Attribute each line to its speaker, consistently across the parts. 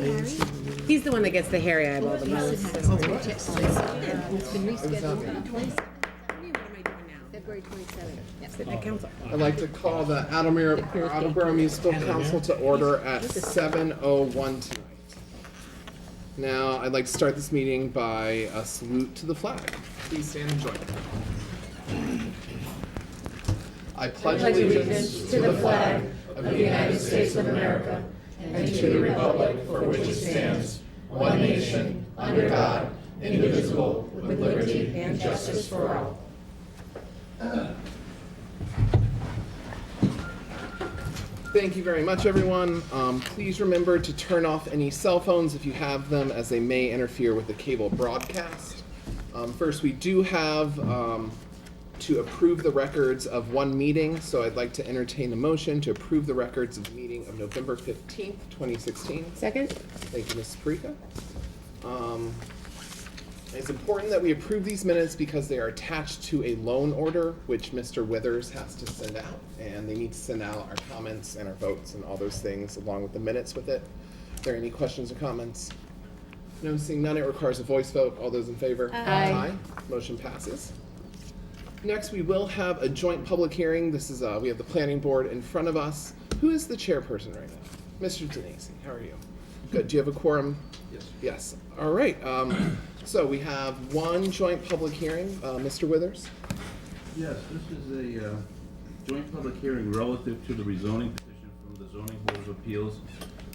Speaker 1: He's the one that gets the hairy eyeball the most.
Speaker 2: It's been rescheduled. February 27th. Yes.
Speaker 1: At council.
Speaker 3: I'd like to call the Attleboro Municipal Council to order at 7:01 tonight. Now, I'd like to start this meeting by a salute to the flag. Please stand and join me. I pledge allegiance to the flag of the United States of America and to the republic for which it stands, one nation, under God, indivisible, with liberty and justice for all. Thank you very much, everyone. Please remember to turn off any cell phones if you have them, as they may interfere with the cable broadcast. First, we do have to approve the records of one meeting, so I'd like to entertain a motion to approve the records of the meeting of November 15th, 2016.
Speaker 1: Second?
Speaker 3: Thank you, Ms. Parika. It's important that we approve these minutes because they are attached to a loan order, which Mr. Withers has to send out, and they need to send out our comments and our votes and all those things along with the minutes with it. Are there any questions or comments? No, seeing none, it requires a voice vote. All those in favor?
Speaker 1: Aye.
Speaker 3: Motion passes. Next, we will have a joint public hearing. This is, we have the planning board in front of us. Who is the chairperson right now? Mr. Denisi, how are you? Good. Do you have a quorum?
Speaker 4: Yes.
Speaker 3: Yes. All right. So we have one joint public hearing. Mr. Withers?
Speaker 4: Yes, this is a joint public hearing relative to the rezoning petition from the Zoning Board of Appeals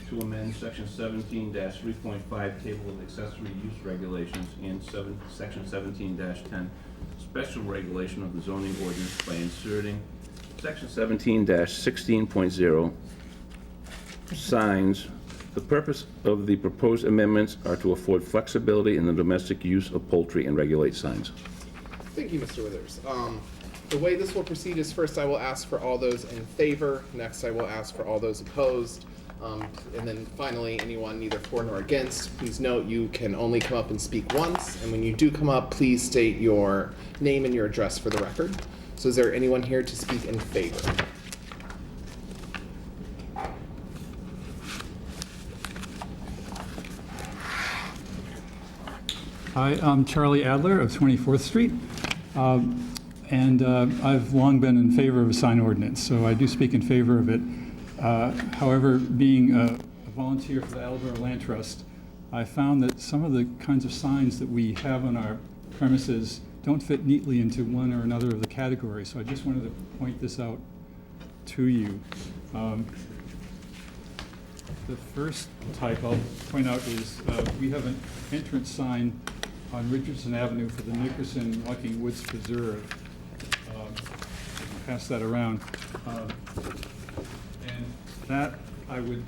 Speaker 4: to amend Section 17-3.5 Table of Accessory Use Regulations and Section 17-10 Special Regulation of the Zoning Ordinance by inserting Section 17-16.0 signs. The purpose of the proposed amendments are to afford flexibility in the domestic use of poultry and regulate signs.
Speaker 3: Thank you, Mr. Withers. The way this will proceed is first I will ask for all those in favor. Next, I will ask for all those opposed. And then finally, anyone neither for nor against. Please note you can only come up and speak once. And when you do come up, please state your name and your address for the record. So is there anyone here to speak in favor?
Speaker 5: Hi, I'm Charlie Adler of 24th Street, and I've long been in favor of a sign ordinance, so I do speak in favor of it. However, being a volunteer for the Attleboro Land Trust, I found that some of the kinds of signs that we have on our premises don't fit neatly into one or another of the categories, so I just wanted to point this out to you. The first type I'll point out is we have an entrance sign on Richardson Avenue for the Nickerson Walking Woods Preserve. Pass that around. And that I would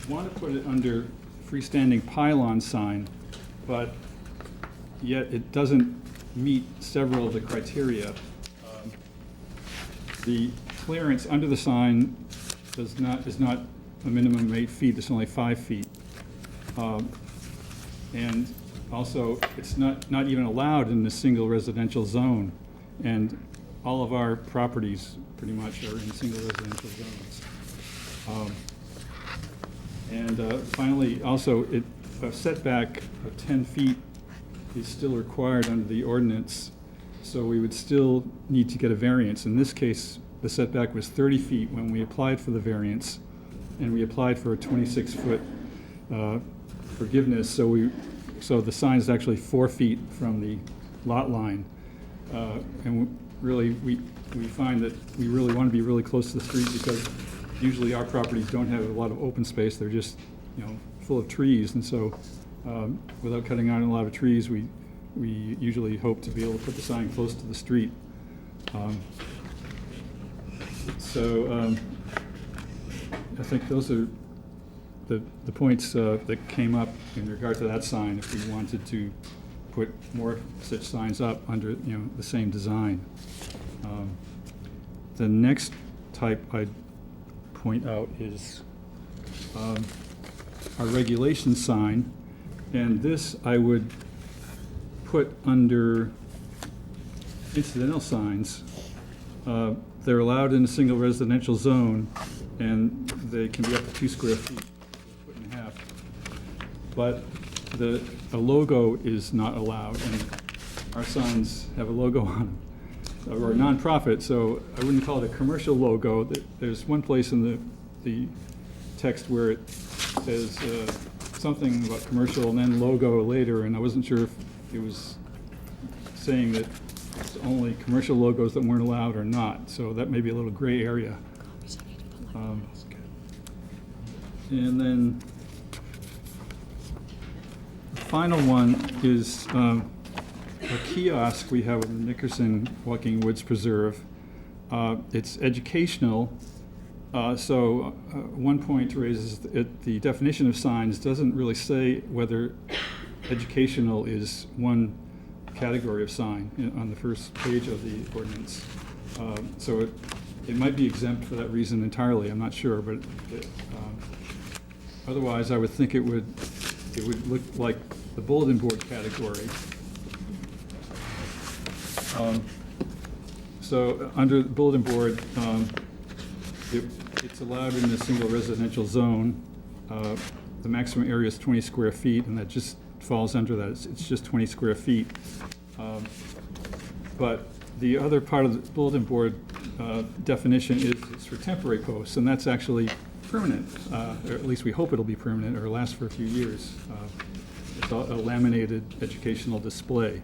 Speaker 5: want to put it under freestanding pylon sign, but yet it doesn't meet several of the criteria. The clearance under the sign is not a minimum of 8 feet, it's only 5 feet. And also, it's not even allowed in the single residential zone. And all of our properties pretty much are in single residential zones. Finally, also, a setback of 10 feet is still required under the ordinance, so we would still need to get a variance. In this case, the setback was 30 feet when we applied for the variance, and we applied for a 26-foot forgiveness, so the sign is actually 4 feet from the lot line. And really, we find that we really want to be really close to the street because usually our properties don't have a lot of open space. They're just, full of trees. And so without cutting down a lot of trees, we usually hope to be able to put the sign close to the street. I think those are the points that came up in regard to that sign if we wanted to put more such signs up under the same design. The next type I'd point out is our regulation sign, and this I would put under incidental signs. They're allowed in a single residential zone, and they can be up to 2 square feet, a foot and a half. but a logo is not allowed, and our signs have a logo on them. So we're a nonprofit, so I wouldn't call it a commercial logo. There's one place in the text where it says something about commercial and then logo later, and I wasn't sure if it was saying that it's only commercial logos that weren't allowed or not, so that may be a little gray area. And then the final one is a kiosk we have in Nickerson Walking Woods Preserve. It's educational, so one point raises the definition of signs doesn't really say whether educational is one category of sign on the first page of the ordinance. So it might be exempt for that reason entirely, I'm not sure, but otherwise I would think it would look like the bulletin board category. So under the bulletin board, it's allowed in a single residential zone. The maximum area is 20 square feet, and that just falls under that. It's just 20 square feet. But the other part of the bulletin board definition is it's for temporary posts, and that's actually permanent, or at least we hope it'll be permanent or last for a few years. It's a laminated educational display.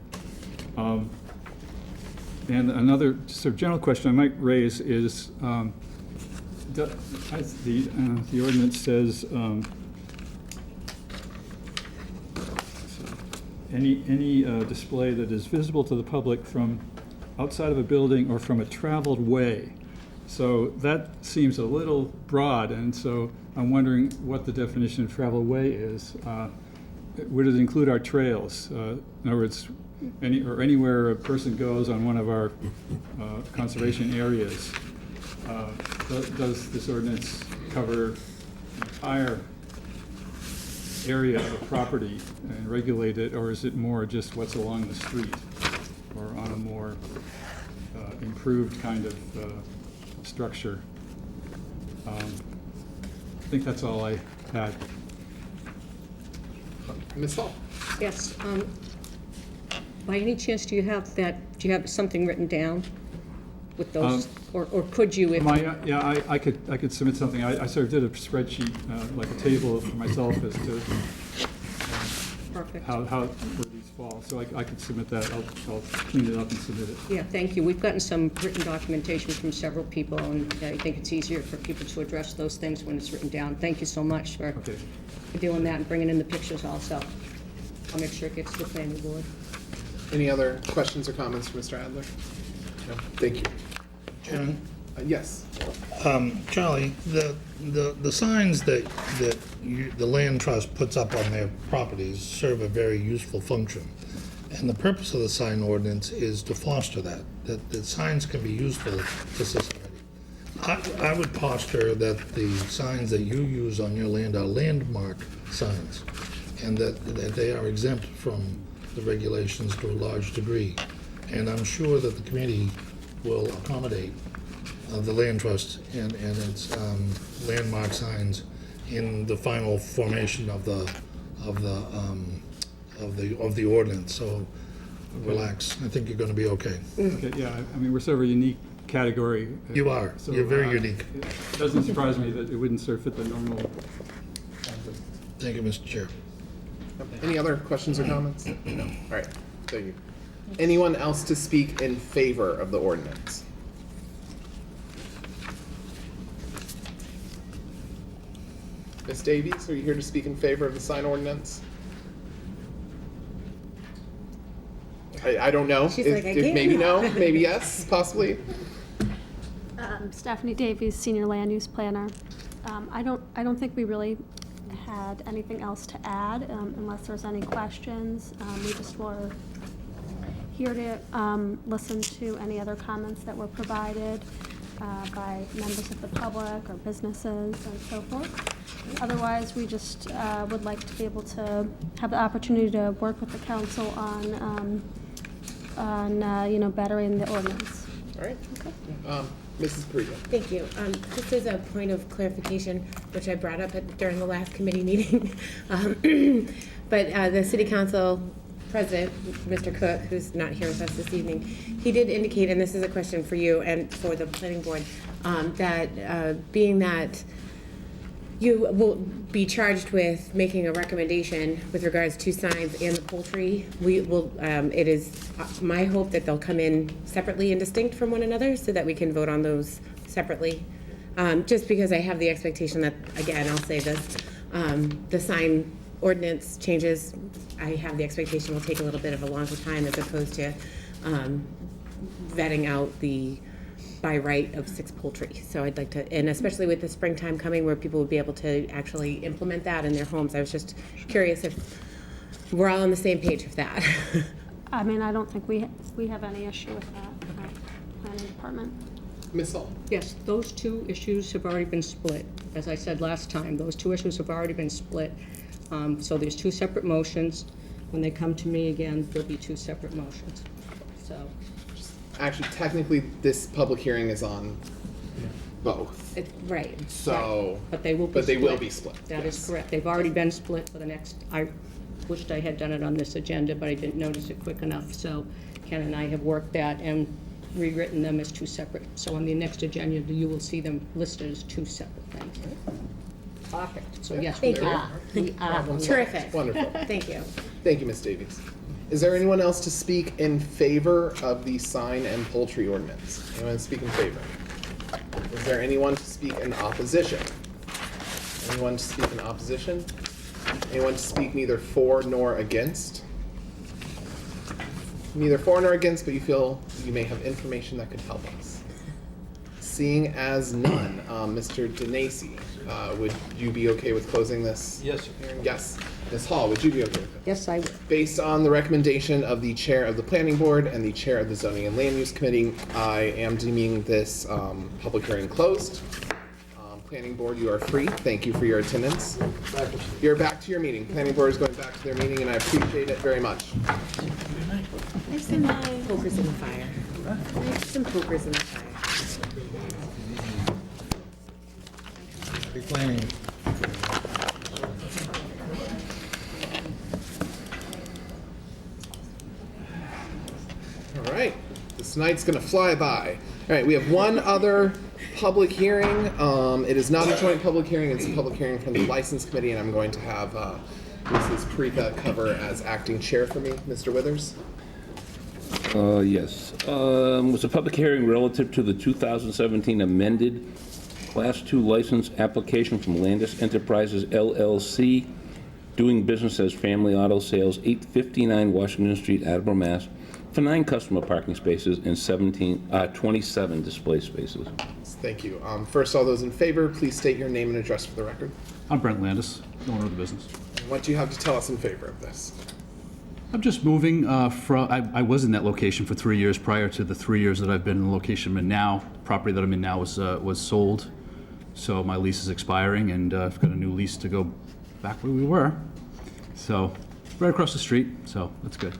Speaker 5: And another sort of general question I might raise is, the ordinance says any display that is visible to the public from outside of a building or from a traveled way. So that seems a little broad, and so I'm wondering what the definition of traveled way is. Would it include our trails? In other words, anywhere a person goes on one of our conservation areas. Does this ordinance cover the entire area of a property and regulate it, or is it more just what's along the street or on a more improved kind of structure? I think that's all I had.
Speaker 3: Ms. Hall?
Speaker 2: Yes, by any chance, do you have something written down with those, or could you if?
Speaker 5: Yeah, I could submit something. I sort of did a spreadsheet, like a table for myself as to
Speaker 2: Perfect.
Speaker 5: how where these fall. So I could submit that. I'll clean it up and submit it.
Speaker 2: Yeah, thank you. We've gotten some written documentation from several people, and I think it's easier for people to address those things when it's written down. Thank you so much for doing that and bringing in the pictures also. I'll make sure it gets to the planning board.
Speaker 3: Any other questions or comments for Mr. Adler? No? Thank you.
Speaker 6: John?
Speaker 3: Yes.
Speaker 6: Charlie, the signs that the land trust puts up on their properties serve a very useful function. And the purpose of the sign ordinance is to foster that signs can be useful to society. I would posture that the signs that you use on your land are landmark signs, and that they are exempt from the regulations to a large degree. And I'm sure that the committee will accommodate the land trust and its landmark signs in the final formation of the ordinance. So relax. I think you're going to be okay.
Speaker 5: Okay, yeah. I mean, we're sort of a unique category.
Speaker 6: You are.
Speaker 5: So,
Speaker 6: You're very unique.
Speaker 5: It doesn't surprise me that it wouldn't sort of fit the normal.
Speaker 6: Thank you, Mr. Chair.
Speaker 3: Any other questions or comments? No. All right. Thank you. Anyone else to speak in favor of the ordinance? Ms. Davies, are you here to speak in favor of the sign ordinance? I don't know.
Speaker 1: She's
Speaker 3: if,
Speaker 1: like, I
Speaker 3: if
Speaker 1: can't.
Speaker 3: maybe no, maybe yes, possibly.
Speaker 7: Stephanie Davies, Senior Land Use Planner. I don't think we really had anything else to add, unless there's any questions. We just were here to listen to any other comments that were provided by members of the public or businesses and so forth. Otherwise, we just would like to be able to have the opportunity to work with the council on bettering the ordinance.
Speaker 3: All right. Mrs. Parita.
Speaker 1: Thank you. Just as a point of clarification, which I brought up during the last committee meeting, but the city council president, Mr. Cook, who's not here with us this evening, he did indicate, and this is a question for you and for the planning board, that being that you will be charged with making a recommendation with regards to signs and the poultry. We will, it is my hope that they'll come in separately and distinct from one another so that we can vote on those separately. Just because I have the expectation that, again, I'll say this, the sign ordinance changes, I have the expectation will take a little bit of a longer time as opposed to vetting out the by right of 6 poultry. So I'd like to, and especially with the springtime coming where people will be able to actually implement that in their homes, I was just curious if we're all on the same page with that.
Speaker 7: I mean, I don't think we have any issue with that, planning department.
Speaker 3: Ms. Hall.
Speaker 2: Yes, those two issues have already been split. As I said last time, those two issues have already been split. So there's 2 separate motions. When they come to me again, there'll be 2 separate motions. So,
Speaker 3: Actually, technically, this public hearing is on both.
Speaker 1: Right.
Speaker 3: So,
Speaker 2: but they will be
Speaker 3: but they
Speaker 2: split.
Speaker 3: will be split.
Speaker 2: That is
Speaker 3: yes.
Speaker 2: correct. They've already been split for the next, I wished I had done it on this agenda, but I didn't notice it quick enough. So Ken and I have worked that and rewritten them as 2 separate. So on the next agenda, you will see them listed as 2 separate things. Perfect. So yes,
Speaker 1: Thank
Speaker 2: we
Speaker 1: you.
Speaker 2: are. We are.
Speaker 1: Terrific.
Speaker 3: Wonderful.
Speaker 1: Thank you.
Speaker 3: Thank you, Ms. Davies. Is there anyone else to speak in favor of the sign and poultry ordinance? Anyone to speak in favor? Is there anyone to speak in opposition? Anyone to speak in opposition? Anyone to speak neither for nor against? Neither for nor against, but you feel you may have information that could help us. Seeing as none, Mr. DeNacy, would you be okay with closing this?
Speaker 8: Yes, sir.
Speaker 3: Hearing? Yes. Ms. Hall, would you be okay with it?
Speaker 2: Yes, I will.
Speaker 3: Based on the recommendation of the chair of the planning board and the chair of the zoning and land use committee, I am deeming this public hearing closed. Planning board, you are free. Thank you for your attendance. You're back to your meeting. Planning board is going back to their meeting, and I appreciate it very much.
Speaker 1: There's some pokers in the fire. There's some pokers in the fire.
Speaker 6: Be planning.
Speaker 3: All right, this night's gonna fly by. All right, we have one other public hearing. It is not a joint public hearing, it's a public hearing from the license committee, and I'm going to have Mrs. Parika cover as acting chair for me. Mr. Withers?
Speaker 4: Yes. Was a public hearing relative to the 2017 amended Class 2 license application from Landis Enterprises LLC, doing business as Family Auto Sales, 859 Washington Street, Attleboro, Mass., for 9 customer parking spaces and 27 display spaces.
Speaker 3: Thank you. First, all those in favor, please state your name and address for the record.
Speaker 5: I'm Brent Landis, owner of the business.
Speaker 3: And what do you have to tell us in favor of this?
Speaker 5: I'm just moving from, I was in that location for 3 years prior to the 3 years that I've been in the location I'm in now. Property that I'm in now was sold, so my lease is expiring, and I've got a new lease to go back where we were. So, right across the street, so that's good.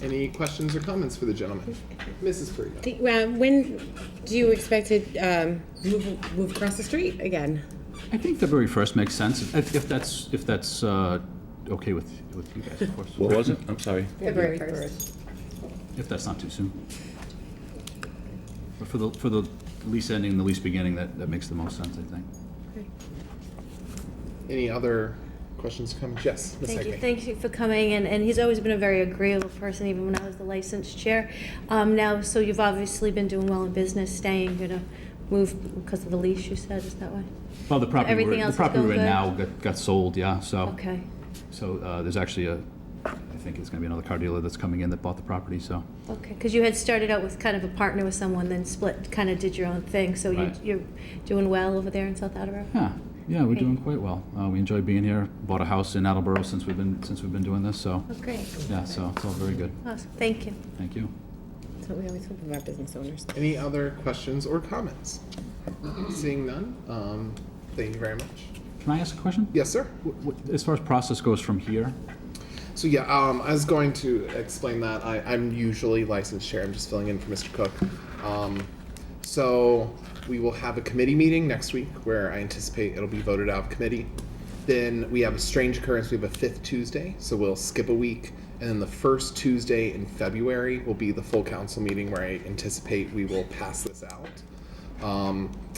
Speaker 3: Any questions or comments for the gentleman? Mrs. Parika?
Speaker 1: When do you expect to move across the street again?
Speaker 5: I think February 1st makes sense, if that's okay with you guys, of course.
Speaker 4: What was it? I'm sorry.
Speaker 1: February 1st.
Speaker 5: If that's not too soon. But for the lease ending and the lease beginning, that makes the most sense, I think.
Speaker 3: Any other questions or comments? Yes, Ms.
Speaker 9: Thank you.
Speaker 3: Hagney.
Speaker 9: Thank you for coming, and he's always been a very agreeable person, even when I was the license chair. Now, so you've obviously been doing well in business, staying, you're gonna move because of the lease, you said, is that why?
Speaker 5: Well, the property
Speaker 9: Everything
Speaker 5: we're
Speaker 9: else is going
Speaker 5: in
Speaker 9: good?
Speaker 5: now got sold, yeah, so.
Speaker 9: Okay,
Speaker 5: So there's actually I think it's gonna be another car dealer that's coming in that bought the property, so.
Speaker 9: okay, because you had started out with kind of a partner with someone, then split, kind of did your own thing, so
Speaker 5: Right.
Speaker 9: you're doing well over there in South Attleboro?
Speaker 5: Yeah, we're
Speaker 9: Okay.
Speaker 5: doing quite well. We enjoy being here. Bought a house in Attleboro since we've been doing this, so,
Speaker 9: Oh, great,
Speaker 5: yeah, so it's all very good.
Speaker 9: awesome, thank you.
Speaker 5: Thank you.
Speaker 1: That's what we always hope of our business owners.
Speaker 3: Any other questions or comments? Seeing none, thank you very much.
Speaker 5: Can I ask a question?
Speaker 3: Yes, sir.
Speaker 5: As far as process goes from here,
Speaker 3: So yeah, I was going to explain that. I'm usually licensed chair. I'm just filling in for Mr. Cook. So we will have a committee meeting next week where I anticipate it'll be voted out of committee. Then we have a strange occurrence. We have a 5th Tuesday, so we'll skip a week. And then the first Tuesday in February will be the full council meeting where I anticipate we will pass this out.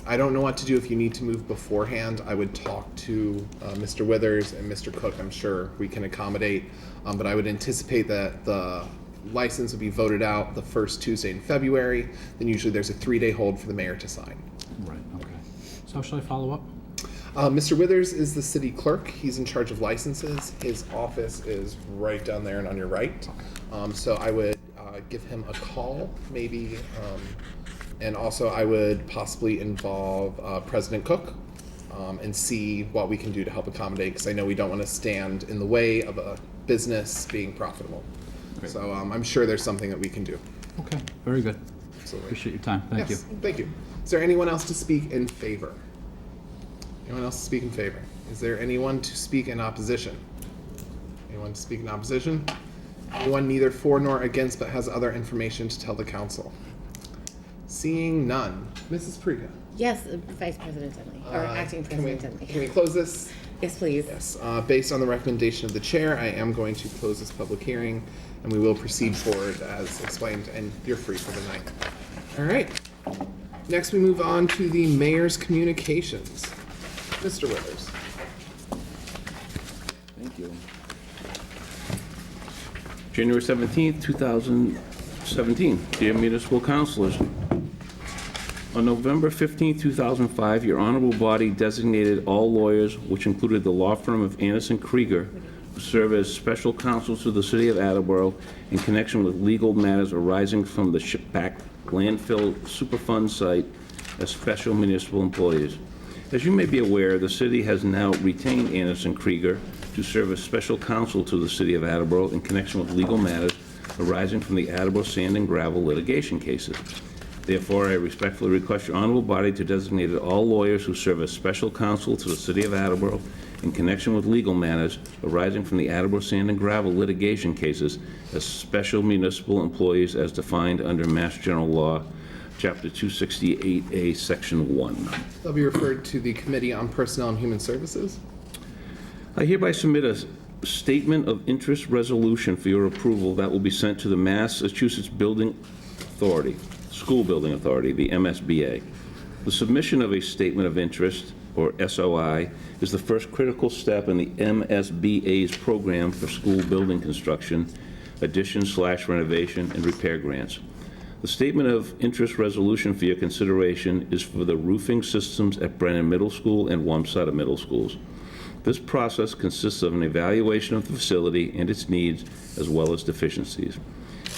Speaker 3: I don't know what to do if you need to move beforehand. I would talk to Mr. Withers and Mr. Cook. I'm sure we can accommodate. But I would anticipate that the license would be voted out the first Tuesday in February. Then usually there's a 3-day hold for the mayor to sign.
Speaker 8: Right, okay. So how shall I follow up?
Speaker 3: Mr. Withers is the city clerk. He's in charge of licenses. His office is right down there and on your right. So I would give him a call, maybe, and also I would possibly involve President Cook and see what we can do to help accommodate, because I know we don't want to stand in the way of a business being profitable.
Speaker 8: Great.
Speaker 3: So I'm sure there's something that we can do.
Speaker 8: Okay, very good.
Speaker 3: Absolutely.
Speaker 8: Appreciate your time. Thank you.
Speaker 3: Yes, thank you. Is there anyone else to speak in favor? Anyone else to speak in favor? Is there anyone to speak in opposition? Anyone to speak in opposition? Anyone neither for nor against but has other information to tell the council? Seeing none. Mrs. Priga.
Speaker 1: Yes, Vice President Dunley, or Acting President Dunley.
Speaker 3: Can we close this?
Speaker 1: Yes, please.
Speaker 3: Yes. Based on the recommendation of the chair, I am going to close this public hearing, and we will proceed forward as explained, and you're free for the night. All right. Next, we move on to the mayor's communications. Mr. Withers.
Speaker 4: Thank you. January 17th, 2017. Dear municipal councilors, on November 15, 2005, your honorable body designated all lawyers, which included the law firm of Anderson Krieger, who serve as special counsel to the city of Attleboro in connection with legal matters arising from the shipback landfill Superfund site, as special municipal employees. As you may be aware, the city has now retained Anderson Krieger to serve as special counsel to the city of Attleboro in connection with legal matters arising from the Attleboro sand and gravel litigation cases. Therefore, I respectfully request your honorable body to designate all lawyers who serve as special counsel to the city of Attleboro in connection with legal matters arising from the Attleboro sand and gravel litigation cases as special municipal employees as defined under Mass General Law, Chapter 268A, Section 1.
Speaker 3: They'll be referred to the Committee on Personnel and Human Services.
Speaker 4: I hereby submit a statement of interest resolution for your approval that will be sent to the Massachusetts Building Authority, School Building Authority, the MSBA. The submission of a statement of interest, or SOI, is the first critical step in the MSBA's program for school building construction, addition/renovation, and repair grants. The statement of interest resolution for your consideration is for the roofing systems at Brennan Middle School and Wamsutta Middle Schools. This process consists of an evaluation of the facility and its needs, as well as deficiencies.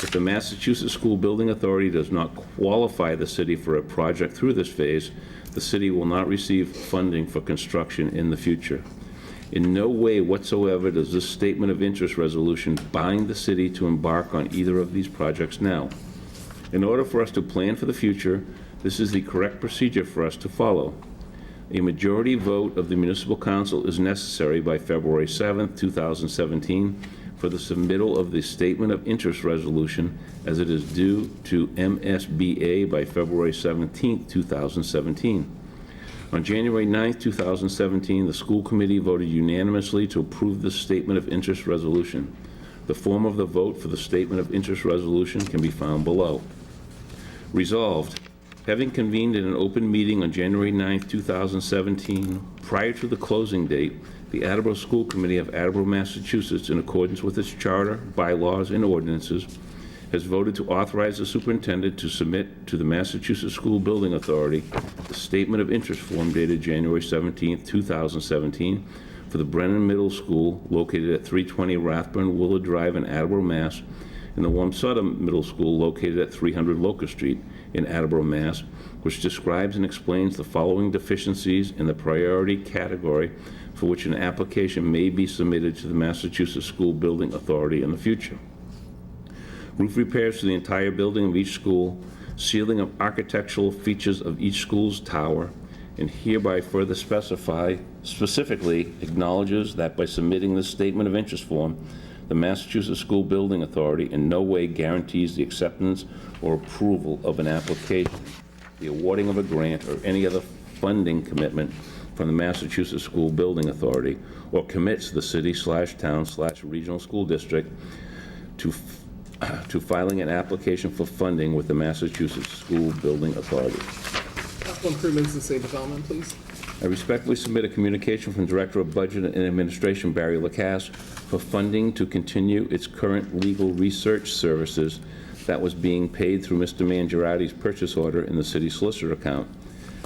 Speaker 4: If the Massachusetts School Building Authority does not qualify the city for a project through this phase, the city will not receive funding for construction in the future. In no way whatsoever does this statement of interest resolution bind the city to embark on either of these projects now. In order for us to plan for the future, this is the correct procedure for us to follow. A majority vote of the municipal council is necessary by February 7th, 2017 for the submittal of the statement of interest resolution, as it is due to MSBA by February 17th, 2017. On January 9th, 2017, the school committee voted unanimously to approve this statement of interest resolution. The form of the vote for the statement of interest resolution can be found below. Resolved, having convened in an open meeting on January 9th, 2017, prior to the closing date, the Attleboro School Committee of Attleboro, Massachusetts, in accordance with its charter, bylaws, and ordinances, has voted to authorize the superintendent to submit to the Massachusetts School Building Authority the statement of interest form dated January 17th, 2017, for the Brennan Middle School, located at 320 Rathburn Willard Drive in Attleboro, Mass., and the Wamsutta Middle School, located at 300 Locust Street in Attleboro, Mass., which describes and explains the following deficiencies in the priority category for which an application may be submitted to the Massachusetts School Building Authority in the future. Roof repairs to the entire building of each school, sealing of architectural features of each school's tower, and hereby further specifically acknowledges that by submitting this statement of interest form, the Massachusetts School Building Authority in no way guarantees the acceptance or approval of an application the awarding of a grant, or any other funding commitment from the Massachusetts School Building Authority, or commits the city/town/regional school district to filing an application for funding with the Massachusetts School Building Authority.
Speaker 3: Capital improvements and city development, please.
Speaker 4: I respectfully submit a communication from Director of Budget and Administration Barry Lacasse for funding to continue its current legal research services that was being paid through Mr. Mangiaratti's purchase order in the city solicitor account.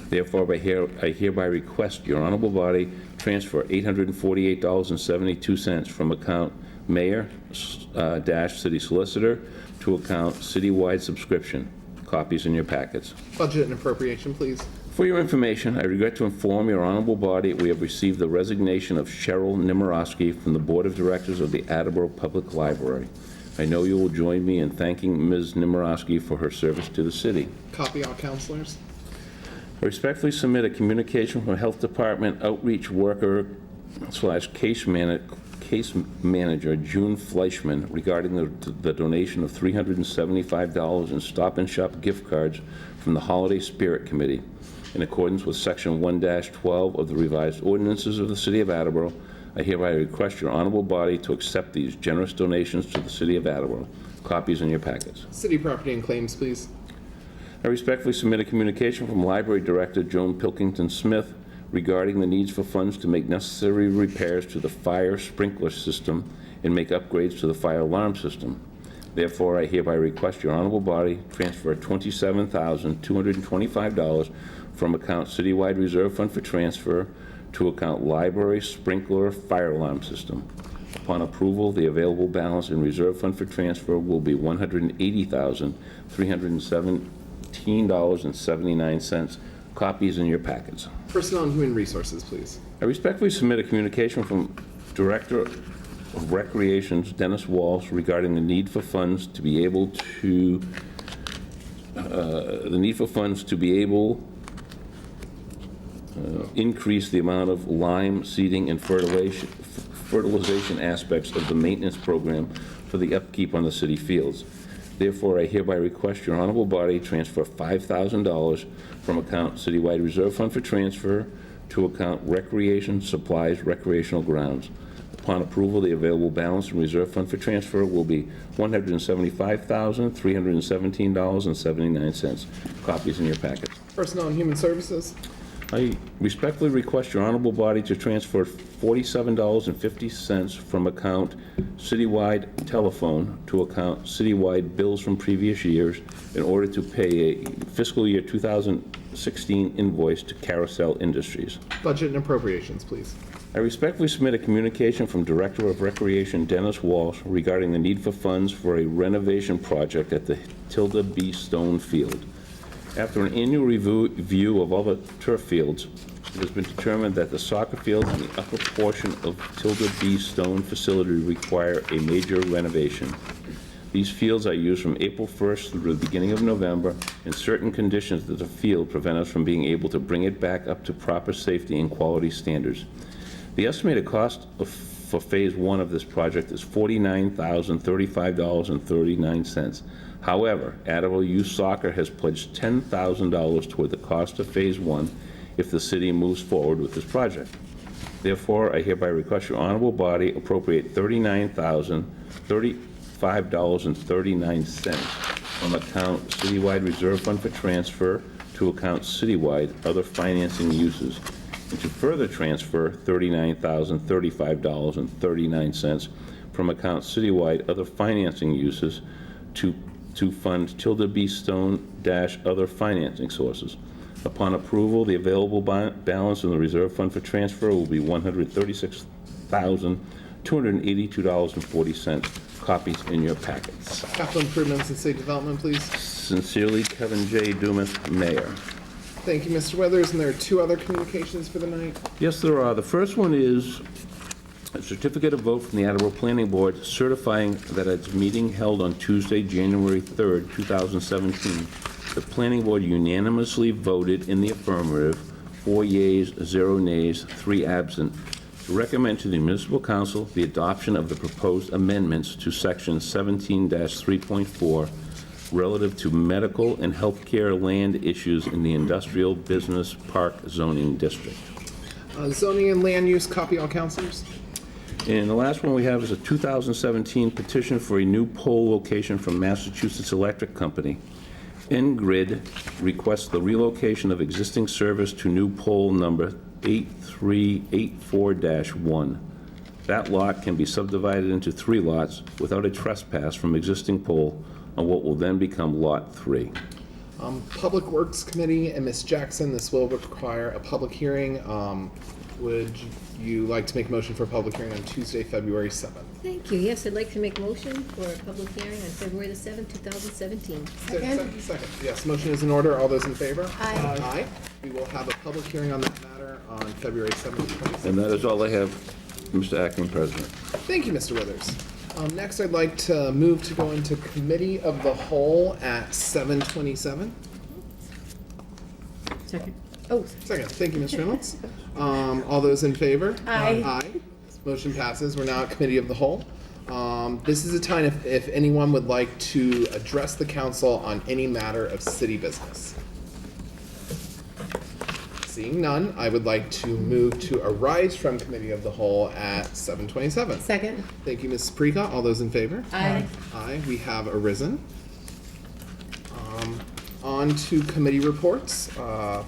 Speaker 4: Therefore, I hereby request your honorable body transfer $848.72 from account Mayor-City Solicitor to account Citywide Subscription. Copies in your packets.
Speaker 3: Budget and appropriation, please.
Speaker 4: For your information, I regret to inform your honorable body we have received the resignation of Cheryl Nemirovsky from the Board of Directors of the Attleboro Public Library. I know you will join me in thanking Ms. Nemirovsky for her service to the city.
Speaker 3: Copy all counselors.
Speaker 4: I respectfully submit a communication from Health Department outreach worker/case manager June Fleischman regarding the donation of $375 in Stop and Shop gift cards from the Holiday Spirit Committee. In accordance with Section 1-12 of the revised ordinances of the City of Attleboro, I hereby request your honorable body to accept these generous donations to the City of Attleboro. Copies in your packets.
Speaker 3: City property and claims, please.
Speaker 4: I respectfully submit a communication from Library Director Joan Pilkington Smith regarding the needs for funds to make necessary repairs to the fire sprinkler system and make upgrades to the fire alarm system. Therefore, I hereby request your honorable body transfer $27,225 from account Citywide Reserve Fund for transfer to account Library Sprinkler Fire Alarm System. Upon approval, the available balance in Reserve Fund for transfer will be $180,317.79. Copies in your packets.
Speaker 3: Personnel and Human Resources, please.
Speaker 4: I respectfully submit a communication from Director of Recreations Dennis Walsh regarding the need for funds to be able to increase the amount of lime, seeding, and fertilization aspects of the maintenance program for the upkeep on the city fields. Therefore, I hereby request your honorable body transfer $5,000 from account Citywide Reserve Fund for transfer to account Recreation Supplies Recreational Grounds. Upon approval, the available balance in Reserve Fund for transfer will be $175,317.79. Copies in your packets.
Speaker 3: Personnel and Human Services.
Speaker 4: I respectfully request your honorable body to transfer $47.50 from account Citywide Telephone to account Citywide Bills from previous years in order to pay a fiscal year 2016 invoice to Carousel Industries.
Speaker 3: Budget and appropriations, please.
Speaker 4: I respectfully submit a communication from Director of Recreation Dennis Walsh regarding the need for funds for a renovation project at the Tilda B. Stone Field. After an annual review of all the turf fields, it has been determined that the soccer fields and the upper portion of Tilda B. Stone facility require a major renovation. These fields are used from April 1st through the beginning of November, and certain conditions of the field prevent us from being able to bring it back up to proper safety and quality standards. The estimated cost for Phase 1 of this project is $49,035.39. However, Attleboro Youth Soccer has pledged $10,000 toward the cost of Phase 1 if the city moves forward with this project. Therefore, I hereby request your honorable body appropriate $39,035.39 from account Citywide Reserve Fund for transfer to account Citywide Other Financing Uses, and to further transfer $39,035.39 from account Citywide Other Financing Uses to fund Tilda B. Stone - other financing sources. Upon approval, the available balance in the Reserve Fund for transfer will be $136,282.40. Copies in your packets.
Speaker 3: Capital improvements and city development, please.
Speaker 4: Sincerely, Kevin J. Dumas, Mayor.
Speaker 3: Thank you, Mr. Weathers. And there are two other communications for the night.
Speaker 4: Yes, there are. The first one is a certificate of vote from the Attleboro Planning Board certifying that at its meeting held on Tuesday, January 3rd, 2017, the Planning Board unanimously voted in the affirmative, 4 yeas, 0 nays, 3 absent, to recommend to the Municipal Council the adoption of the proposed amendments to Section 17-3.4 relative to medical and healthcare land issues in the Industrial Business Park zoning district.
Speaker 3: Zoning and land use, copy all counselors.
Speaker 4: And the last one we have is a 2017 petition for a new pole location from Massachusetts Electric Company. N-Grid requests the relocation of existing service to new pole number 8384-1. That lot can be subdivided into 3 lots without a trespass from existing pole on what will then become Lot 3.
Speaker 3: Public Works Committee and Ms. Jackson, this will require a public hearing. Would you like to make a motion for a public hearing on Tuesday, February 7th?
Speaker 10: Thank you. Yes, I'd like to make a motion for a public hearing on February the 7th, 2017.
Speaker 3: Second. Yes, motion is in order. All those in favor?
Speaker 9: Aye.
Speaker 3: Aye. We will have a public hearing on that matter on February 7th, 2017.
Speaker 4: And that is all I have, Mr. Acting President.
Speaker 3: Thank you, Mr. Withers. Next, I'd like to move to go into Committee of the Whole at 7:27.
Speaker 2: Second.
Speaker 1: Oh,
Speaker 3: Second. Thank you, Ms. Reynolds. All those in favor?
Speaker 1: Aye.
Speaker 3: Aye. Motion passes. We're now at Committee of the Whole. This is a time if anyone would like to address the council on any matter of city business. Seeing none, I would like to move to arise from Committee of the Whole at 7:27.
Speaker 1: second.
Speaker 3: Thank you, Ms. Prika. All those in favor?
Speaker 1: Aye.
Speaker 3: Aye, we have arisen. On to committee reports, and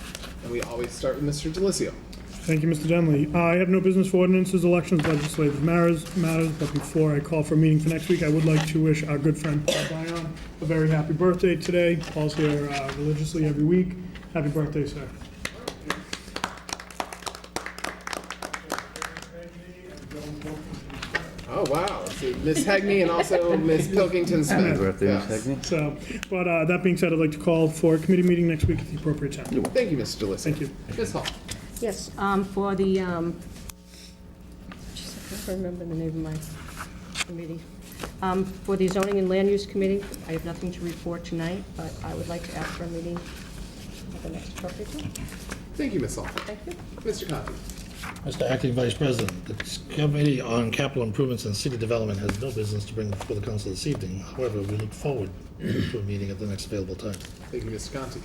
Speaker 3: we always start with Mr. DeLisio.
Speaker 11: Thank you, Mr. Denley. I have no business for ordinances, elections, legislative matters, but before I call for a meeting for next week, I would like to wish our good friend Paul Dion a very happy birthday today. Paul's here religiously every week. Happy birthday, sir.
Speaker 3: Oh, wow. So Ms. Hegney and also Ms. Pilkington Smith.
Speaker 4: Happy birthday, Ms.
Speaker 3: Yes.
Speaker 4: Hegney.
Speaker 11: So, but that being said, I'd like to call for a committee meeting next week at the appropriate time.
Speaker 3: Thank you, Mr. DeLisio.
Speaker 11: Thank you.
Speaker 3: Ms. Hall.
Speaker 2: Yes, for the, geez, I can't remember the name of my committee. For the Zoning and Land Use Committee, I have nothing to report tonight, but I would like to ask for a meeting at the next appropriate time.
Speaker 3: Thank you, Ms. Hall.
Speaker 2: Thank you.
Speaker 3: Mr. Conti.
Speaker 6: Mr. Acting Vice President, the Committee on Capital Improvements and City Development has no business to bring before the council this evening. However, we look forward to a meeting at the next available time.
Speaker 3: Thank you, Mr. Conti.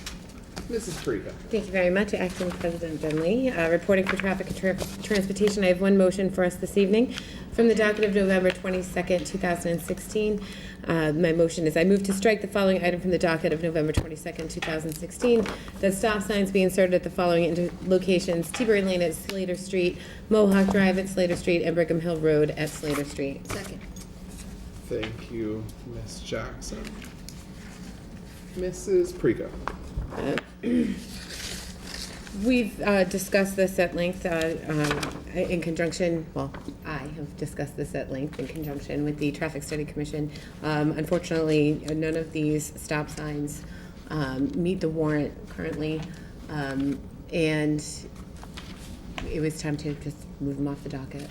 Speaker 3: Mrs. Parika.
Speaker 1: Thank you very much, Acting President Dunley. Reporting for traffic and transportation, I have one motion for us this evening. From the docket of November 22nd, 2016, my motion is I move to strike the following item from the docket of November 22nd, 2016, that stop signs be inserted at the following locations: Teabury Lane at Slater Street, Mohawk Drive at Slater Street, and Brigham Hill Road at Slater Street.
Speaker 10: Second.
Speaker 3: Thank you, Ms. Jackson. Mrs. Parika.
Speaker 1: We've discussed this at length in conjunction, well, I have discussed this at length in conjunction with the Traffic Study Commission. Unfortunately, none of these stop signs meet the warrant currently, and it was time to just move them off the docket.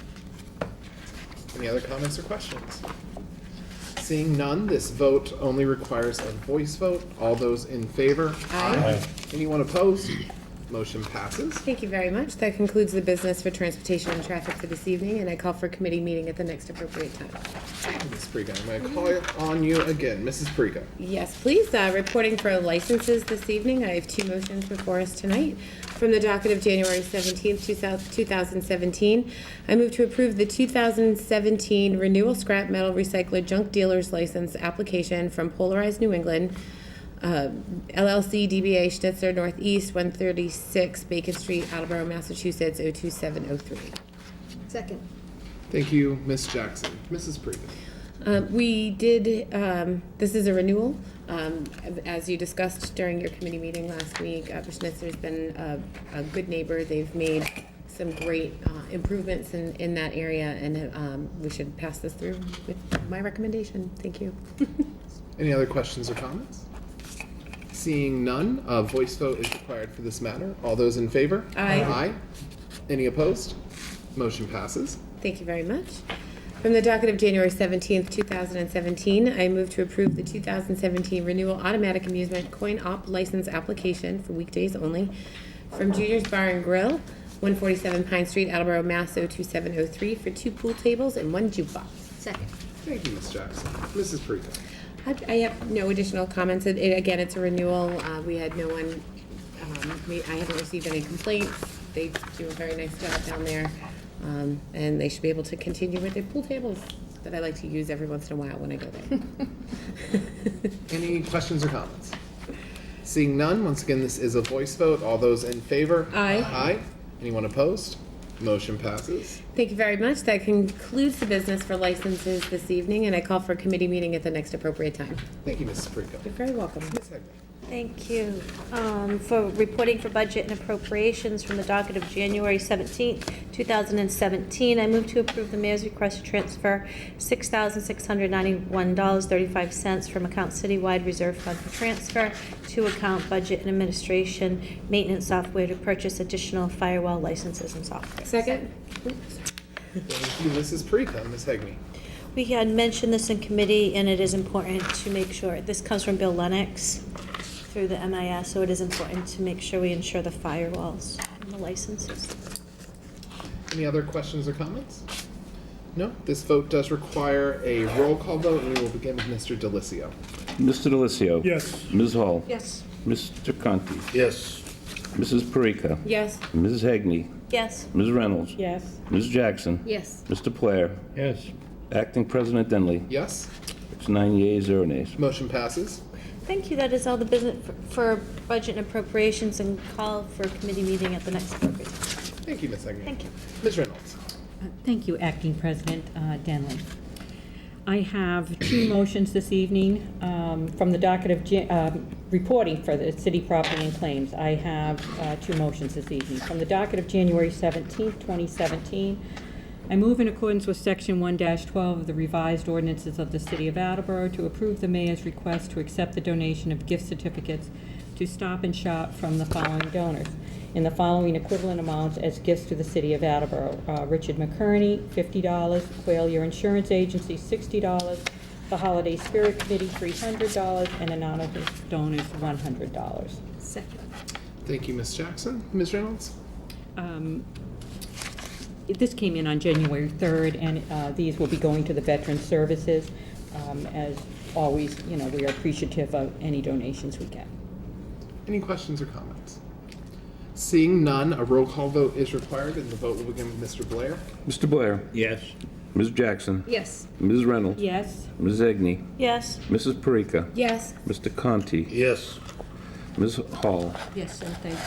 Speaker 3: Any other comments or questions? Seeing none, this vote only requires a voice vote. All those in favor?
Speaker 1: Aye.
Speaker 3: Anyone opposed? Motion passes.
Speaker 1: Thank you very much. That concludes the business for transportation and traffic for this evening, and I call for a committee meeting at the next appropriate time.
Speaker 3: Thank you, Ms. Parika. I'm going to call it on you again. Mrs. Parika.
Speaker 1: Yes, please. Reporting for licenses this evening, I have 2 motions before us tonight. From the docket of January 17th, 2017, I move to approve the 2017 Renewal Scrap Metal Recycler Junk Dealer's License application from Polarized New England, LLC DBA Schnitzer Northeast, 136 Bacon Street, Attleboro, Massachusetts, 02703.
Speaker 10: Second.
Speaker 3: Thank you, Ms. Jackson. Mrs. Parika.
Speaker 1: We did, this is a renewal. As you discussed during your committee meeting last week, Schnitzer's been a good neighbor. They've made some great improvements in that area, and we should pass this through with my recommendation. Thank you.
Speaker 3: Any other questions or comments? Seeing none, a voice vote is required for this matter. All those in favor?
Speaker 1: Aye.
Speaker 3: Aye. Any opposed? Motion passes.
Speaker 1: Thank you very much. From the docket of January 17th, 2017, I move to approve the 2017 Renewal Automatic Amusement Coin-Op License application for weekdays only from Junior's Bar and Grill, 147 Pine Street, Attleboro, Mass. 02703 for 2 pool tables and 1 jukebox.
Speaker 10: Second.
Speaker 3: Thank you, Ms. Jackson. Mrs. Parika.
Speaker 1: I have no additional comments. Again, it's a renewal. We had no one, I haven't received any complaints. They do a very nice job down there. And they should be able to continue with their pool tables that I like to use every once in a while when I go there.
Speaker 3: Any questions or comments? Seeing none, once again, this is a voice vote. All those in favor?
Speaker 1: Aye.
Speaker 3: Aye. Anyone opposed? Motion passes.
Speaker 1: Thank you very much. That concludes the business for licenses this evening, and I call for a committee meeting at the next appropriate time.
Speaker 3: Thank you, Mrs. Perico.
Speaker 1: You're very welcome.
Speaker 3: Ms. Hegman.
Speaker 9: Thank you. For reporting for budget and appropriations from the docket of January 17th, 2017, I move to approve the mayor's request to transfer $6,691.35 from account citywide reserve fund for transfer to account budget and administration maintenance software to purchase additional firewall licenses and software.
Speaker 1: Second?
Speaker 3: Thank you, Mrs. Perico. Ms. Hegman.
Speaker 9: We had mentioned this in committee, and it is important to make sure, this comes from Bill Lennox through the MIS, so it is important to make sure we ensure the firewalls and the licenses.
Speaker 3: Any other questions or comments? No? This vote does require a roll call vote, and we will begin with Mr. Delicio.
Speaker 4: Mr. Delicio.
Speaker 11: Yes.
Speaker 4: Ms. Hall.
Speaker 9: Yes.
Speaker 4: Mr. Conti.
Speaker 6: Yes.
Speaker 4: Mrs. Perica.
Speaker 1: Yes.
Speaker 4: Mrs. Hegney.
Speaker 9: Yes.
Speaker 4: Ms. Reynolds.
Speaker 1: Yes.
Speaker 4: Ms. Jackson.
Speaker 10: Yes.
Speaker 4: Mr. Blair.
Speaker 6: Yes.
Speaker 4: Acting President Denley.
Speaker 3: Yes?
Speaker 4: It's 9 yeas, 0 nays.
Speaker 3: Motion passes.
Speaker 9: Thank you. That is all the business for budget and appropriations, and call for a committee meeting at the next appropriate time.
Speaker 3: Thank you, Ms. Hegman.
Speaker 9: Thank you.
Speaker 3: Ms. Reynolds.
Speaker 12: Thank you, Acting President Denley. I have two motions this evening from the docket of reporting for the city property and claims. I have two motions this evening. From the docket of January 17th, 2017, I move in accordance with Section 1-12 of the revised ordinances of the City of Attleboro to approve the mayor's request to accept the donation of gift certificates to Stop and Shop from the following donors in the following equivalent amounts as gifts to the City of Attleboro. Richard McKerney, $50, Quail Insurance Agency, $60, the Holiday Spirit Committee, $300, and anonymous donors, $100.
Speaker 10: Second.
Speaker 3: Thank you, Ms. Jackson. Ms. Reynolds.
Speaker 12: This came in on January 3rd, and these will be going to the Veteran Services. As always, we are appreciative of any donations we get.
Speaker 3: Any questions or comments? Seeing none, a roll call vote is required, and the vote will begin with Mr. Blair.
Speaker 4: Mr. Blair.
Speaker 6: Yes.
Speaker 4: Ms. Jackson.
Speaker 10: Yes.
Speaker 4: Ms. Reynolds.
Speaker 12: Yes?
Speaker 4: Ms. Hegney.
Speaker 9: Yes.
Speaker 4: Mrs. Perica.
Speaker 1: Yes.
Speaker 4: Mr. Conti.
Speaker 6: Yes.
Speaker 4: Ms. Hall.
Speaker 12: Yes, sir, thank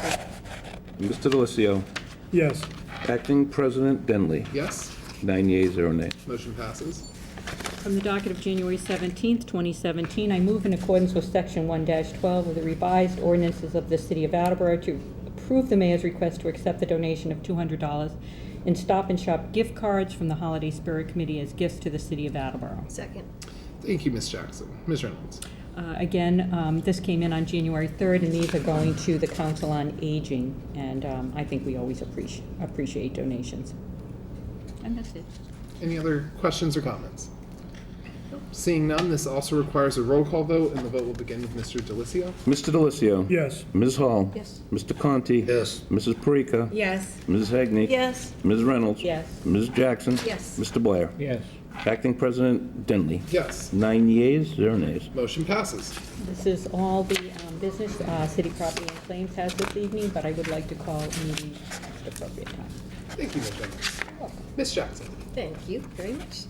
Speaker 12: you.
Speaker 4: Mr. Delicio.
Speaker 11: Yes.
Speaker 4: Acting President Denley.
Speaker 3: Yes?
Speaker 4: 9 yeas, 0 nays.
Speaker 3: Motion passes.
Speaker 12: From the docket of January 17th, 2017, I move in accordance with Section 1-12 of the revised ordinances of the City of Attleboro to approve the mayor's request to accept the donation of $200 in Stop and Shop gift cards from the Holiday Spirit Committee as gifts to the City of Attleboro.
Speaker 10: Second.
Speaker 3: Thank you, Ms. Jackson. Ms. Reynolds.
Speaker 12: Again, this came in on January 3rd, and these are going to the Council on Aging, and I think we always appreciate donations. And that's it.
Speaker 3: Any other questions or comments? Seeing none, this also requires a roll call vote, and the vote will begin with Mr. Delicio.
Speaker 4: Mr. Delicio.
Speaker 11: Yes.
Speaker 4: Ms. Hall.
Speaker 10: Yes.
Speaker 4: Mr. Conti.
Speaker 6: Yes.
Speaker 4: Mrs. Perica.
Speaker 1: Yes.
Speaker 4: Mrs. Hegney.
Speaker 9: Yes.
Speaker 4: Ms. Reynolds.
Speaker 12: Yes.
Speaker 4: Ms. Jackson.
Speaker 10: Yes.
Speaker 4: Mr. Blair.
Speaker 6: Yes.
Speaker 4: Acting President Denley.
Speaker 3: Yes.
Speaker 4: 9 yeas, 0 nays.
Speaker 3: Motion passes.
Speaker 12: This is all the business City Property and Claims has this evening, but I would like to call a meeting at the appropriate time.
Speaker 3: Thank you, Ms. Reynolds. Ms. Jackson.
Speaker 10: Thank you very much,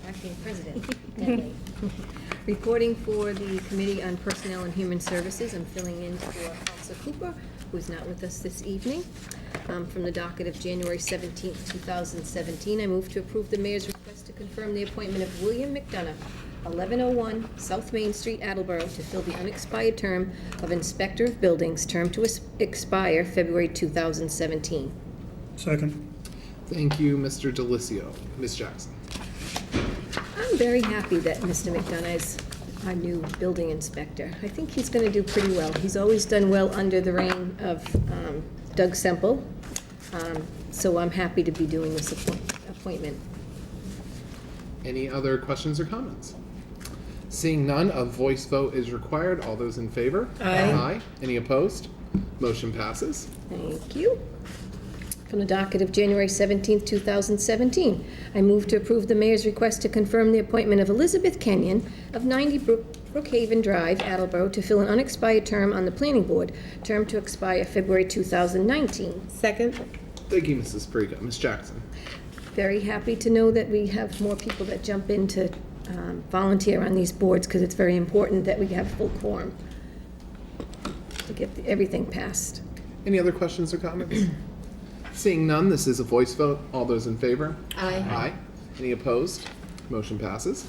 Speaker 10: Acting President Denley. Reporting for the Committee on Personnel and Human Services, I'm filling in for Elsa Cooper, who's not with us this evening. From the docket of January 17th, 2017, I move to approve the mayor's request to confirm the appointment of William McDonough, 1101 South Main Street, Attleboro, to fill the unexpired term of Inspector of Buildings, term to expire February 2017.
Speaker 11: Second.
Speaker 3: Thank you, Mr. Delicio. Ms. Jackson.
Speaker 10: I'm very happy that Mr. McDonough is our new building inspector. I think he's going to do pretty well. He's always done well under the reign of Doug Semple, so I'm happy to be doing this appointment.
Speaker 3: Any other questions or comments? Seeing none, a voice vote is required. All those in favor?
Speaker 1: Aye.
Speaker 3: Aye. Any opposed? Motion passes.
Speaker 10: Thank you. From the docket of January 17th, 2017, I move to approve the mayor's request to confirm the appointment of Elizabeth Kenyon of 90 Brookhaven Drive, Attleboro, to fill an unexpired term on the planning board, term to expire February 2019.
Speaker 1: Second?
Speaker 3: Thank you, Mrs. Parika. Ms. Jackson.
Speaker 10: Very happy to know that we have more people that jump in to volunteer on these boards, because it's very important that we have full quorum to get everything passed.
Speaker 3: Any other questions or comments? Seeing none, this is a voice vote. All those in favor?
Speaker 1: Aye.
Speaker 3: Aye. Any opposed? Motion passes.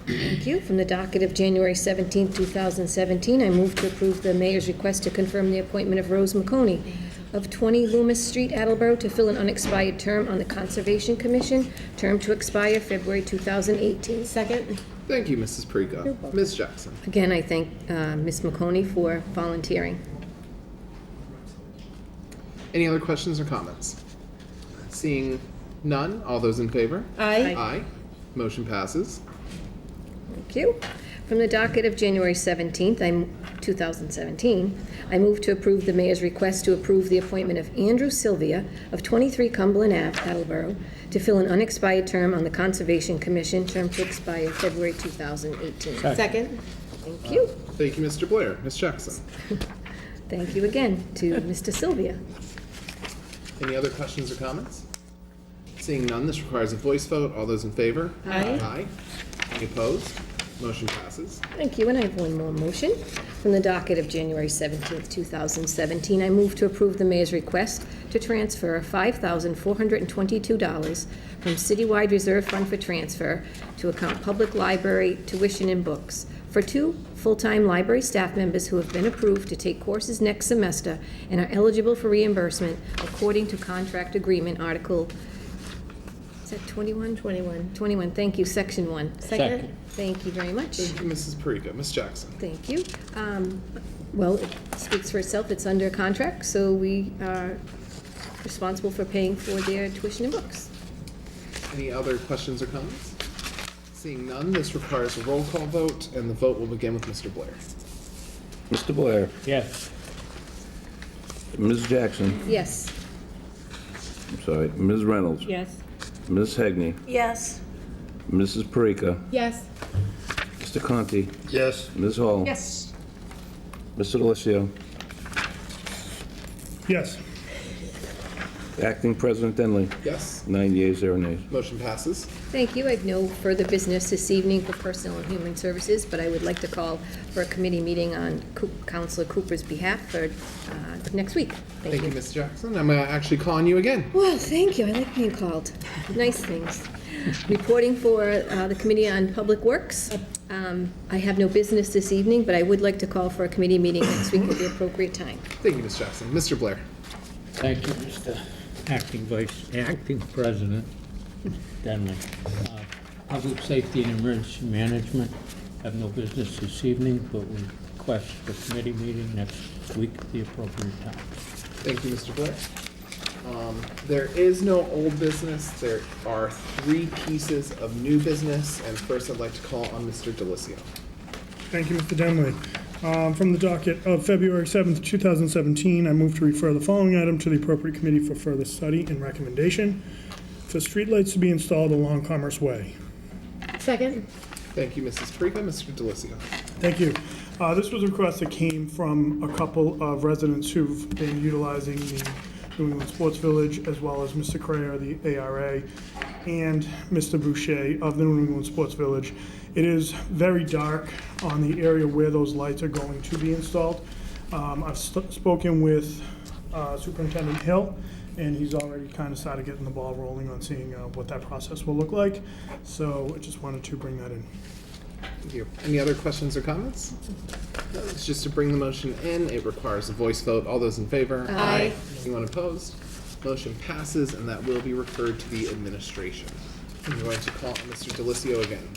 Speaker 10: Thank you. From the docket of January 17th, 2017, I move to approve the mayor's request to confirm the appointment of Rose McConey of 20 Loomis Street, Attleboro, to fill an unexpired term on the Conservation Commission, term to expire February 2018.
Speaker 1: Second?
Speaker 3: Thank you, Mrs. Parika. Ms. Jackson.
Speaker 10: Again, I thank Ms. McConey for volunteering.
Speaker 3: Any other questions or comments? Seeing none, all those in favor?
Speaker 1: Aye.
Speaker 3: Aye. Motion passes.
Speaker 10: Thank you. From the docket of January 17th, 2017, I move to approve the mayor's request to approve the appointment of Andrew Sylvia of 23 Cumberland Ave, Attleboro, to fill an unexpired term on the Conservation Commission, term to expire February 2018.
Speaker 1: Second?
Speaker 10: Thank you.
Speaker 3: Thank you, Mr. Blair. Ms. Jackson.
Speaker 10: Thank you again to Mr. Sylvia.
Speaker 3: Any other questions or comments? Seeing none, this requires a voice vote. All those in favor?
Speaker 1: Aye.
Speaker 3: Aye. Any opposed? Motion passes.
Speaker 10: Thank you, and I have one more motion. From the docket of January 17th, 2017, I move to approve the mayor's request to transfer $5,422 from Citywide Reserve Fund for transfer to account Public Library Tuition and Books for 2 full-time library staff members who have been approved to take courses next semester and are eligible for reimbursement according to contract agreement article, is that 21?
Speaker 1: 21.
Speaker 10: 21, thank you, section 1.
Speaker 1: Second?
Speaker 10: Thank you very much.
Speaker 3: Thank you, Mrs. Parika. Ms. Jackson.
Speaker 10: Thank you. Well, it speaks for itself. It's under contract, so we are responsible for paying for their tuition and books.
Speaker 3: Any other questions or comments? Seeing none, this requires a roll call vote, and the vote will begin with Mr. Blair.
Speaker 4: Mr. Blair.
Speaker 8: Yes.
Speaker 4: Ms. Jackson.
Speaker 10: Yes.
Speaker 4: I'm sorry. Ms. Reynolds.
Speaker 12: Yes.
Speaker 4: Ms. Hegney.
Speaker 9: Yes.
Speaker 4: Mrs. Parika.
Speaker 1: Yes.
Speaker 4: Mr. Conti.
Speaker 6: Yes.
Speaker 4: Ms. Hall.
Speaker 2: Yes.
Speaker 4: Mr. Delissio.
Speaker 11: Yes.
Speaker 4: Acting President Denley.
Speaker 3: Yes.
Speaker 4: 9 yeas, 0 nays.
Speaker 3: Motion passes.
Speaker 10: Thank you. I have no further business this evening for Personnel and Human Services, but I would like to call for a committee meeting on Councilor Cooper's behalf for next week.
Speaker 3: Thank you, Ms. Jackson. I'm actually calling you again.
Speaker 10: Well, thank you. I like being called. Nice things. Reporting for the Committee on Public Works. I have no business this evening, but I would like to call for a committee meeting next week at the appropriate time.
Speaker 3: Thank you, Ms. Jackson. Mr. Blair.
Speaker 13: Thank you, Mr. Acting President Denley. Public Safety and Emergency Management have no business this evening, but we request the committee meeting next week at the appropriate time.
Speaker 3: Thank you, Mr. Blair. There is no old business. There are 3 pieces of new business, and first I'd like to call on Mr. Delissio.
Speaker 11: Thank you, Mr. Denley. From the docket of February 7th, 2017, I move to refer the following item to the appropriate committee for further study and recommendation: for streetlights to be installed along Commerce Way.
Speaker 1: Second?
Speaker 3: Thank you, Mrs. Parika. Mr. Delissio.
Speaker 11: Thank you. This was a request that came from a couple of residents who've been utilizing the New England Sports Village, as well as Mr. Crayer, the ARA, and Mr. Boucher of the New England Sports Village. It is very dark on the area where those lights are going to be installed. I've spoken with Superintendent Hill, and he's already kind of started getting the ball rolling on seeing what that process will look like. So I just wanted to bring that in.
Speaker 3: Thank you. Any other questions or comments? No, it's just to bring the motion in. It requires a voice vote. All those in favor?
Speaker 1: Aye.
Speaker 3: Anyone opposed? Motion passes, and that will be referred to the administration. I'm going to call on Mr. Delissio again.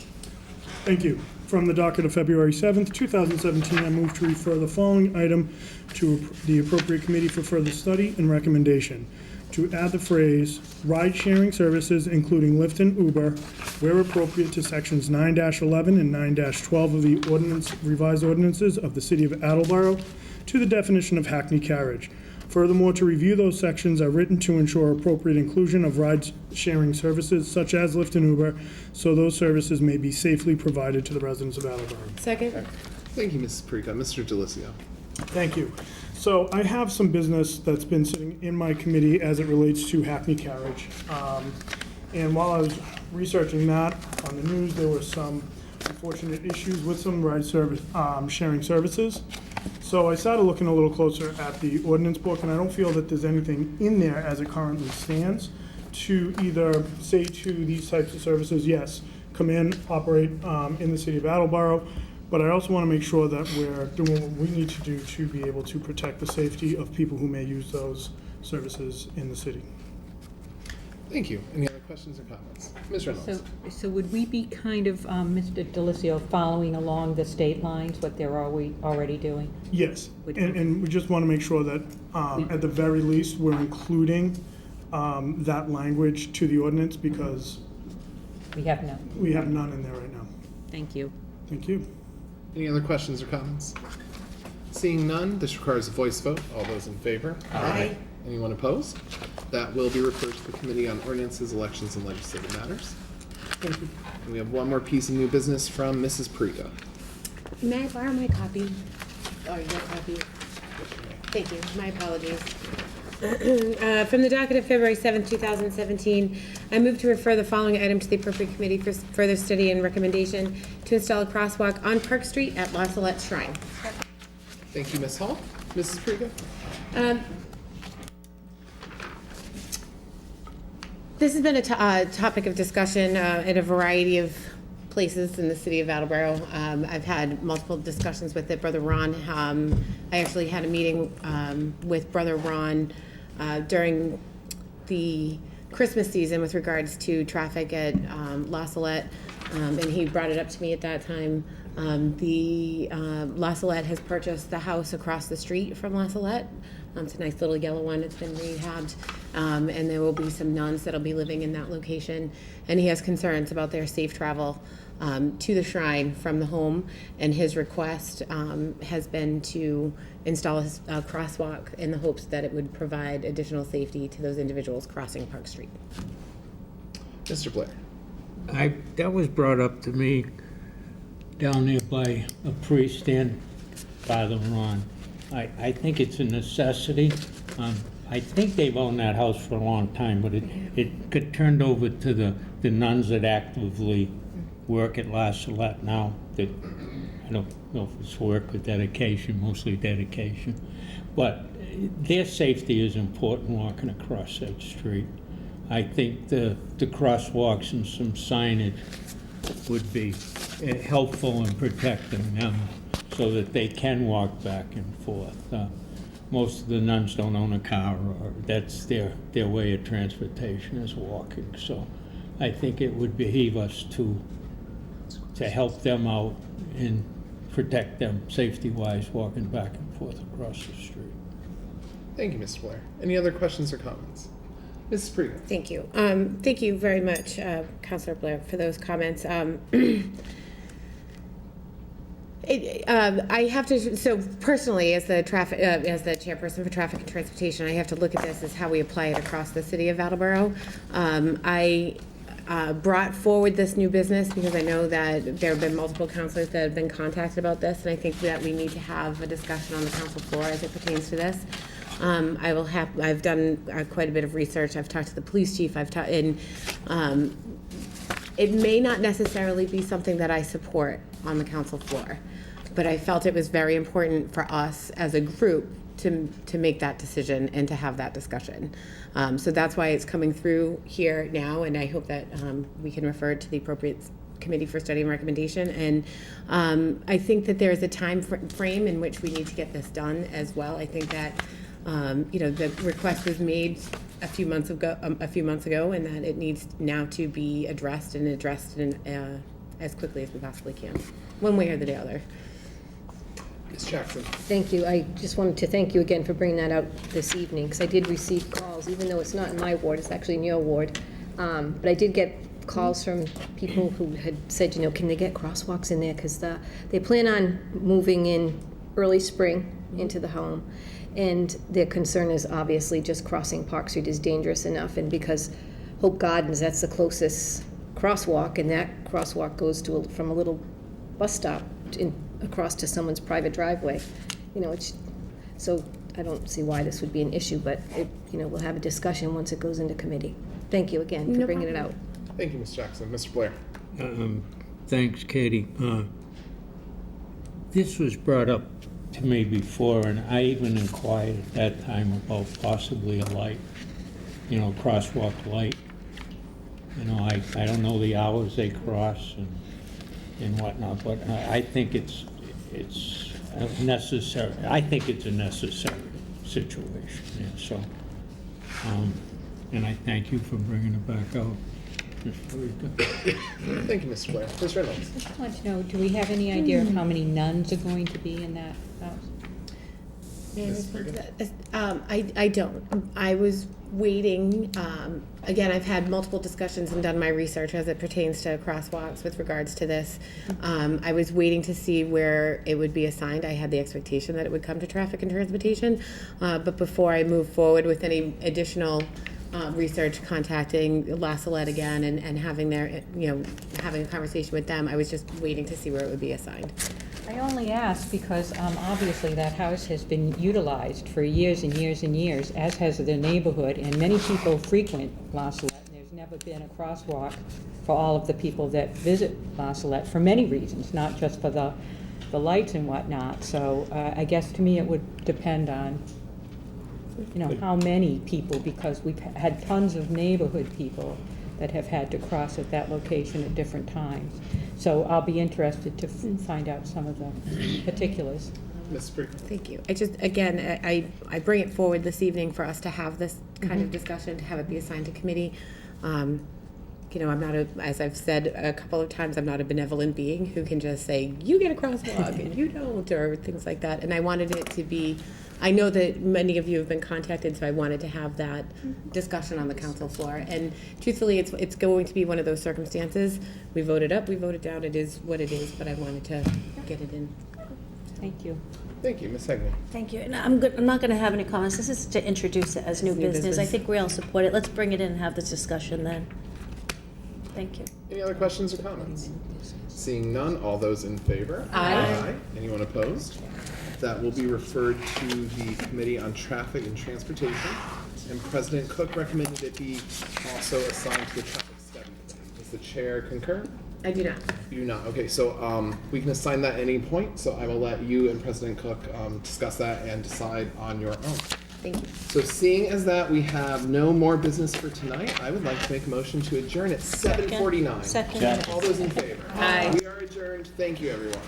Speaker 11: Thank you. From the docket of February 7th, 2017, I move to refer the following item to the appropriate committee for further study and recommendation: to add the phrase "ride-sharing services, including Lyft and Uber, where appropriate, to sections 9-11 and 9-12 of the revised ordinances of the City of Attleboro, to the definition of hackney carriage, Furthermore, to review those sections are written to ensure appropriate inclusion of ride-sharing services such as Lyft and Uber, so those services may be safely provided to the residents of Attleboro.
Speaker 1: Second?
Speaker 3: Thank you, Mrs. Perica. Mr. DeLucio.
Speaker 11: Thank you. So I have some business that's been sitting in my committee as it relates to Hackney Carriage. And while I was researching that on the news, there were some unfortunate issues with some ride service, sharing services. So I started looking a little closer at the ordinance book, and I don't feel that there's anything in there as it currently stands to either say to these types of services, yes, come in, operate in the city of Attleboro, but I also want to make sure that we're doing what we need to do to be able to protect the safety of people who may use those services in the city.
Speaker 3: Thank you. Any other questions or comments? Ms. Reynolds.
Speaker 12: So would we be kind of, Mr. DeLucio, following along the state lines, what they're already doing?
Speaker 11: Yes, and we just want to make sure that at the very least, we're including that language to the ordinance because
Speaker 12: We have none.
Speaker 11: we have none in there right now.
Speaker 12: Thank you.
Speaker 11: Thank you.
Speaker 3: Any other questions or comments? Seeing none, this requires a voice vote. All those in favor?
Speaker 1: Aye.
Speaker 3: Anyone opposed? That will be referred to the Committee on Ordinances, Elections, and Legislative Matters.
Speaker 11: Thank you.
Speaker 3: And we have one more piece of new business from Mrs. Perica.
Speaker 1: May I borrow my copy? Or your copy? Thank you, my apologies. From the docket of February 7th, 2017, I move to refer the following item to the appropriate committee for further study and recommendation to install a crosswalk on Park Street at La Salette Shrine.
Speaker 3: Thank you, Ms. Hall. Mrs. Perica?
Speaker 1: This has been a topic of discussion at a variety of places in the city of Attleboro. I've had multiple discussions with it. Brother Ron, I actually had a meeting with Brother Ron during the Christmas season with regards to traffic at La Salette, and he brought it up to me at that time. La Salette has purchased the house across the street from La Salette. It's a nice little yellow one. It's been rehabbed, and there will be some nuns that'll be living in that location. And he has concerns about their safe travel to the shrine from the home. And his request has been to install a crosswalk in the hopes that it would provide additional safety to those individuals crossing Park Street.
Speaker 3: Mr. Blair?
Speaker 13: That was brought up to me down there by a priest and Father Ron. I think it's a necessity. I think they've owned that house for a long time, but it got turned over to the nuns that actively work at La Salette now. That I don't know if it's work or dedication, mostly dedication. But their safety is important walking across that street. I think the crosswalks and some signage would be helpful in protecting them so that they can walk back and forth. Most of the nuns don't own a car, or that's their way of transportation is walking. So I think it would behoove us to help them out and protect them safety-wise walking back and forth across the street.
Speaker 3: Thank you, Mr. Blair. Any other questions or comments? Mrs. Perica?
Speaker 1: Thank you. Thank you very much, Councilor Blair, for those comments. I have to, so personally, as the chairperson for traffic and transportation, I have to look at this as how we apply it across the city of Attleboro. I brought forward this new business because I know that there have been multiple councilors that have been contacted about this, and I think that we need to have a discussion on the council floor as it pertains to this. I've done quite a bit of research. I've talked to the police chief. It may not necessarily be something that I support on the council floor, but I felt it was very important for us as a group to make that decision and to have that discussion. So that's why it's coming through here now, and I hope that we can refer it to the appropriate committee for study and recommendation. And I think that there's a time frame in which we need to get this done as well. I think that the request was made a few months ago, and that it needs now to be addressed in, as quickly as we possibly can, one way or the other.
Speaker 3: Ms. Jackson?
Speaker 10: Thank you. I just wanted to thank you again for bringing that out this evening, because I did receive calls, even though it's not in my ward, it's actually in your ward. But I did get calls from people who had said, can they get crosswalks in there? Because they plan on moving in early spring into the home. And their concern is obviously just crossing Park Street is dangerous enough, and because Hope Gardens, that's the closest crosswalk, and that crosswalk goes to, from a little bus stop across to someone's private driveway. You know, so I don't see why this would be an issue, but we'll have a discussion once it goes into committee. Thank you again for bringing it out.
Speaker 3: Thank you, Ms. Jackson. Mr. Blair?
Speaker 13: Thanks, Katie. This was brought up to me before, and I even inquired at that time about possibly a light, crosswalk light. I don't know the hours they cross and whatnot, but I think it's necessary. I think it's a necessary situation, yeah, so. And I thank you for bringing it back out. It's very good.
Speaker 3: Thank you, Mr. Blair. Ms. Reynolds?
Speaker 12: I just want to know, do we have any idea of how many nuns are going to be in that house?
Speaker 1: May I respond to that? I don't. I was waiting. Again, I've had multiple discussions and done my research as it pertains to crosswalks with regards to this. I was waiting to see where it would be assigned. I had the expectation that it would come to traffic and transportation. But before I move forward with any additional research, contacting La Salette again and having having a conversation with them, I was just waiting to see where it would be assigned.
Speaker 12: I only ask because obviously that house has been utilized for years and years and years, as has the neighborhood, and many people frequent La Salette, and there's never been a crosswalk for all of the people that visit La Salette for many reasons, not just for the lights and whatnot. So I guess to me it would depend on how many people, because we've had tons of neighborhood people that have had to cross at that location at different times. So I'll be interested to find out some of the particulars.
Speaker 3: Ms. Sprigg?
Speaker 1: Thank you. I just, again, I bring it forward this evening for us to have this kind of discussion, to have it be assigned to committee. I'm not as I've said a couple of times, I'm not a benevolent being who can just say, you get a crosswalk and you don't, or things like that. And I wanted it to be, I know that many of you have been contacted, so I wanted to have that discussion on the council floor. And truthfully, it's going to be one of those circumstances. We voted up, we voted down, it is what it is, but I wanted to get it in.
Speaker 12: Thank you.
Speaker 3: Thank you, Ms. Hegney.
Speaker 9: Thank you. And I'm not going to have any comments. This is to introduce it as new business. I think we all support it. Let's bring it in and have this discussion then. Thank you.
Speaker 3: Any other questions or comments? Seeing none, all those in favor?
Speaker 1: Aye.
Speaker 3: Anyone opposed? That will be referred to the Committee on Traffic and Transportation, and President Cook recommended it be also assigned to the Traffic Study Committee. Does the chair concur?
Speaker 1: I do not.
Speaker 3: You do not. Okay, so we can assign that at any point, so I will let you and President Cook discuss that and decide on your own.
Speaker 1: Thank you.
Speaker 3: So seeing as that we have no more business for tonight, I would like to make a motion to adjourn at 7:49.
Speaker 9: Second.
Speaker 3: All those in favor?
Speaker 1: Aye.
Speaker 3: We are adjourned. Thank you, everyone.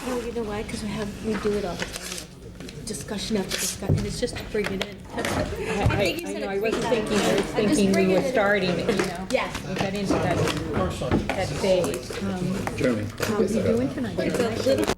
Speaker 9: Oh, you know why? Because we do it all the time. Discussion after discussion. It's just to bring it in.
Speaker 12: I wasn't thinking, I was thinking we were starting,
Speaker 9: Yes.
Speaker 12: we got into that phase. How are you doing tonight?
Speaker 9: It's a little